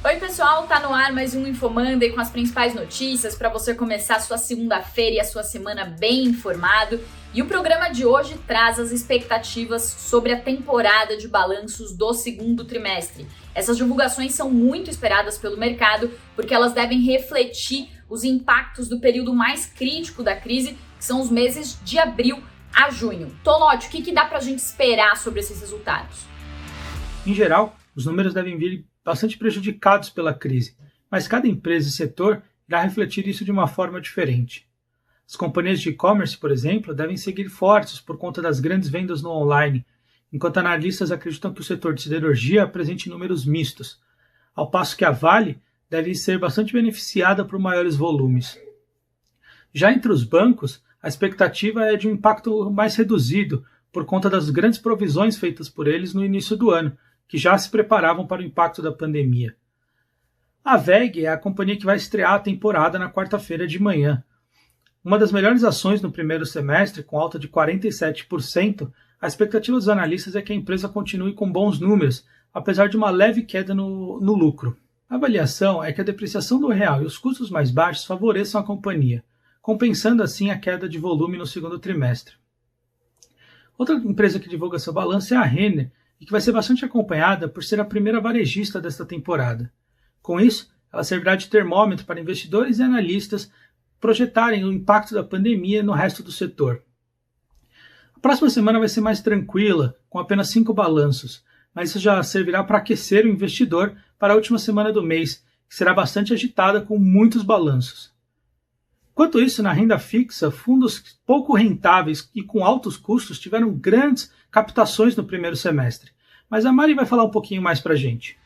Oi pessoal, tá no ar mais um InfoMonday com as principais notícias para você começar a sua segunda-feira e a sua semana bem informado. E o programa de hoje traz as expectativas sobre a temporada de balanços do segundo trimestre. Essas divulgações são muito esperadas pelo mercado porque elas devem refletir os impactos do período mais crítico da crise, que são os meses de abril a junho. Tolódio, o que dá pra gente esperar sobre esses resultados? Em geral, os números devem vir bastante prejudicados pela crise, mas cada empresa e setor irá refletir isso de uma forma diferente. As companhias de e-commerce, por exemplo, devem seguir fortes por conta das grandes vendas no online, enquanto analistas acreditam que o setor de siderurgia apresente números mistos, ao passo que a Vale deve ser bastante beneficiada por maiores volumes. Já entre os bancos, a expectativa é de um impacto mais reduzido por conta das grandes provisões feitas por eles no início do ano, que já se preparavam para o impacto da pandemia. A WEG é a companhia que vai estrear a temporada na quarta-feira de manhã. Uma das melhores ações no primeiro semestre, com alta de 47%, a expectativa dos analistas é que a empresa continue com bons números, apesar de uma leve queda no lucro. A avaliação é que a depreciação do real e os custos mais baixos favoreçam a companhia, compensando assim a queda de volume no segundo trimestre. Outra empresa que divulga seu balanço é a Renner, e que vai ser bastante acompanhada por ser a primeira varejista desta temporada. Com isso, ela servirá de termômetro para investidores e analistas projetarem o impacto da pandemia no resto do setor. A próxima semana vai ser mais tranquila, com apenas 5 balanços, mas isso já servirá para aquecer o investidor para a última semana do mês, que será bastante agitada com muitos balanços. Enquanto isso, na renda fixa, fundos pouco rentáveis e com altos custos tiveram grandes captações no primeiro semestre. Mas a Mari vai falar um pouquinho mais pra gente.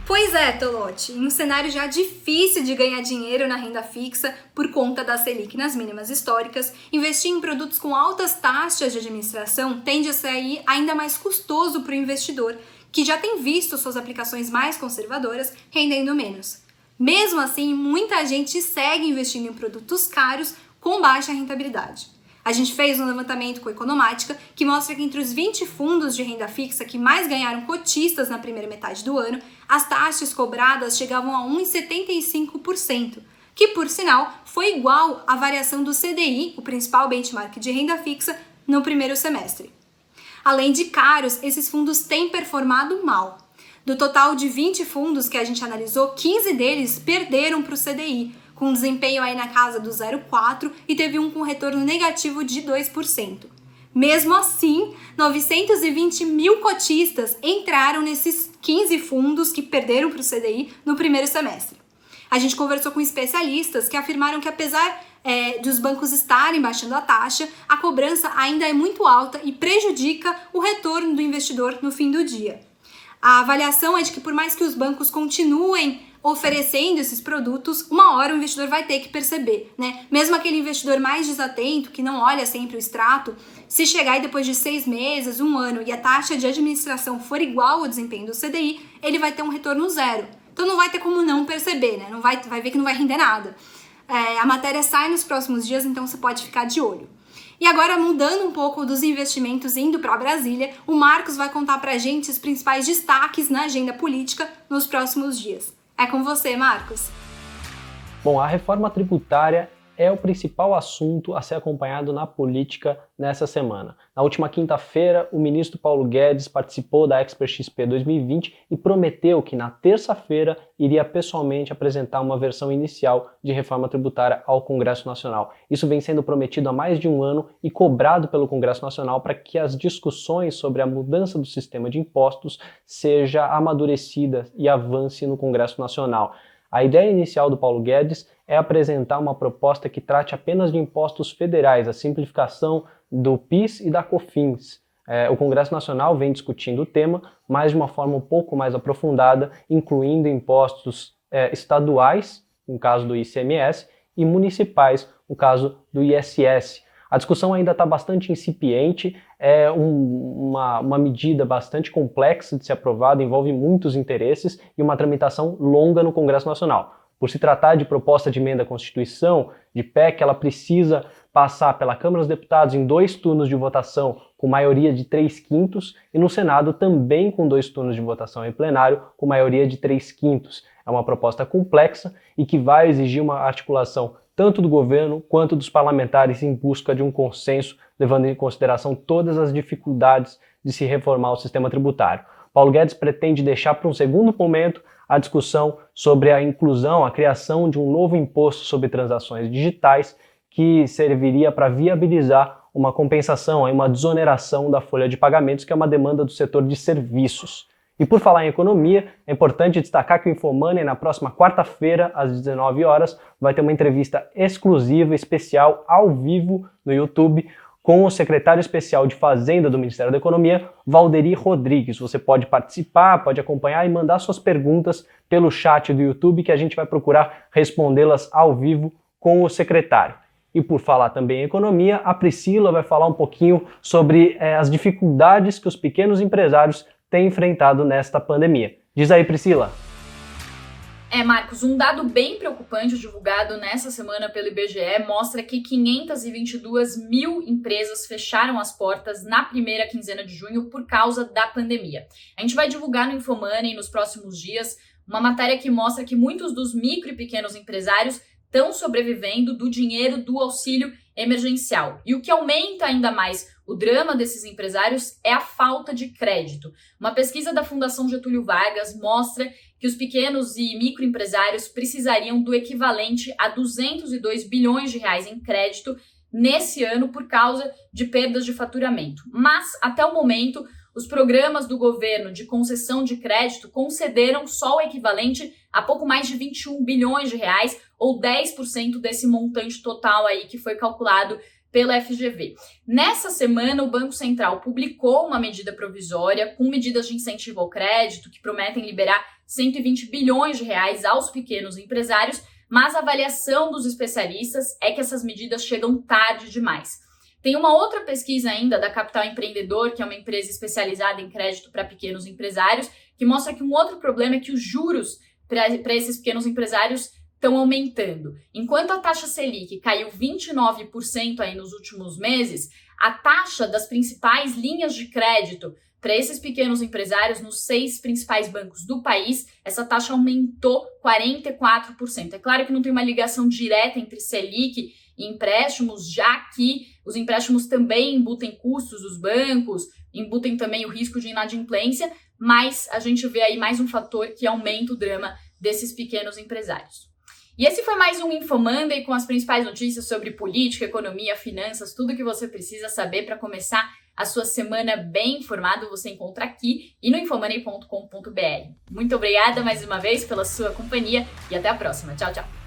Pois é, Tolotti, em um cenário já difícil de ganhar dinheiro na renda fixa por conta da Selic nas mínimas históricas, investir em produtos com altas taxas de administração tende a sair ainda mais custoso para o investidor, que já tem visto suas aplicações mais conservadoras rendendo menos. Mesmo assim, muita gente segue investindo em produtos caros com baixa rentabilidade. A gente fez um levantamento com a Economática que mostra que entre os 20 fundos de renda fixa que mais ganharam cotistas na primeira metade do ano, as taxas cobradas chegavam a 1,75%, que, por sinal, foi igual à variação do CDI, o principal benchmark de renda fixa, no primeiro semestre. Além de caros, esses fundos têm performado mal. Do total de 20 fundos que a gente analisou, 15 deles perderam para o CDI, com desempenho aí na casa do 0,4% e teve um com retorno negativo de 2%. Mesmo assim, 920 mil cotistas entraram nesses 15 fundos que perderam para o CDI no primeiro semestre. A gente conversou com especialistas que afirmaram que apesar dos bancos estarem baixando a taxa, a cobrança ainda é muito alta e prejudica o retorno do investidor no fim do dia. A avaliação é de que por mais que os bancos continuem oferecendo esses produtos, uma hora o investidor vai ter que perceber, né? Mesmo aquele investidor mais desatento, que não olha sempre o extrato, se chegar e depois de 6 meses, 1 ano, e a taxa de administração for igual ao desempenho do CDI, ele vai ter um retorno zero. Então não vai ter como não perceber, né? Vai ver que não vai render nada. A matéria sai nos próximos dias, então você pode ficar de olho. E agora, mudando um pouco dos investimentos, indo para Brasília, o Marcos vai contar pra gente os principais destaques na agenda política nos próximos dias. É com você, Marcos. Bom, a reforma tributária é o principal assunto a ser acompanhado na política nessa semana. Na última quinta-feira, o ministro Paulo Guedes participou da XP 2020 e prometeu que na terça-feira iria pessoalmente apresentar uma versão inicial de reforma tributária ao Congresso Nacional. Isso vem sendo prometido há mais de um ano e cobrado pelo Congresso Nacional para que as discussões sobre a mudança do sistema de impostos seja amadurecida e avance no Congresso Nacional. A ideia inicial do Paulo Guedes é apresentar uma proposta que trate apenas de impostos federais, a simplificação do PIS e da COFINS. O Congresso Nacional vem discutindo o tema, mas de uma forma um pouco mais aprofundada, incluindo impostos estaduais, no caso do ICMS, e municipais, no caso do ISS. A discussão ainda está bastante incipiente, é uma medida bastante complexa de ser aprovada, envolve muitos interesses e uma tramitação longa no Congresso Nacional. Por se tratar de proposta de emenda à Constituição, de PEC, ela precisa passar pela Câmara dos Deputados em 2 turnos de votação com maioria de 3/5 e no Senado também com 2 turnos de votação em plenário com maioria de 3/5. É uma proposta complexa e que vai exigir uma articulação tanto do governo quanto dos parlamentares em busca de um consenso, levando em consideração todas as dificuldades de se reformar o sistema tributário. Paulo Guedes pretende deixar para um segundo momento a discussão sobre a inclusão, a criação de um novo imposto sobre transações digitais que serviria para viabilizar uma compensação, uma desoneração da folha de pagamentos, que é uma demanda do setor de serviços. E por falar em economia, é importante destacar que o Infomoney, na próxima quarta-feira, às 19 horas, vai ter uma entrevista exclusiva, especial, ao vivo, no YouTube, com o secretário especial de Fazenda do Ministério da Economia, Valderi Rodrigues. Você pode participar, pode acompanhar e mandar suas perguntas pelo chat do YouTube, que a gente vai procurar respondê-las ao vivo com o secretário. E por falar também em economia, a Priscila vai falar um pouquinho sobre as dificuldades que os pequenos empresários têm enfrentado nesta pandemia. Diz aí, Priscila. Marcos, um dado bem preocupante divulgado nessa semana pelo IBGE mostra que 522 mil empresas fecharam as portas na primeira quinzena de junho por causa da pandemia. A gente vai divulgar no Infomoney nos próximos dias uma matéria que mostra que muitos dos micro e pequenos empresários estão sobrevivendo do dinheiro do auxílio emergencial. E o que aumenta ainda mais o drama desses empresários é a falta de crédito. Uma pesquisa da Fundação Getúlio Vargas mostra que os pequenos e microempresários precisariam do equivalente a 202 bilhões de reais em crédito nesse ano por causa de perdas de faturamento. Mas, até o momento, os programas do governo de concessão de crédito concederam só o equivalente a pouco mais de 21 bilhões de reais, ou 10% desse montante total aí que foi calculado pela FGV. Nessa semana, o Banco Central publicou uma medida provisória com medidas de incentivo ao crédito que prometem liberar 120 bilhões de reais aos pequenos empresários, mas a avaliação dos especialistas é que essas medidas chegam tarde demais. Tem uma outra pesquisa ainda da Capital Empreendedor, que é uma empresa especializada em crédito para pequenos empresários, que mostra que um outro problema é que os juros para esses pequenos empresários estão aumentando. Enquanto a taxa Selic caiu 29% aí nos últimos meses, a taxa das principais linhas de crédito para esses pequenos empresários nos 6 principais bancos do país, essa taxa aumentou 44%. É claro que não tem uma ligação direta entre Selic e empréstimos, já que os empréstimos também embutem custos dos bancos, embutem também o risco de inadimplência, mas a gente vê aí mais um fator que aumenta o drama desses pequenos empresários. E esse foi mais um Infomoney com as principais notícias sobre política, economia, finanças, tudo que você precisa saber para começar a sua semana bem informado. Você encontra aqui e no infomoney.com.br. Muito obrigada mais uma vez pela sua companhia e até a próxima. Tchau, tchau.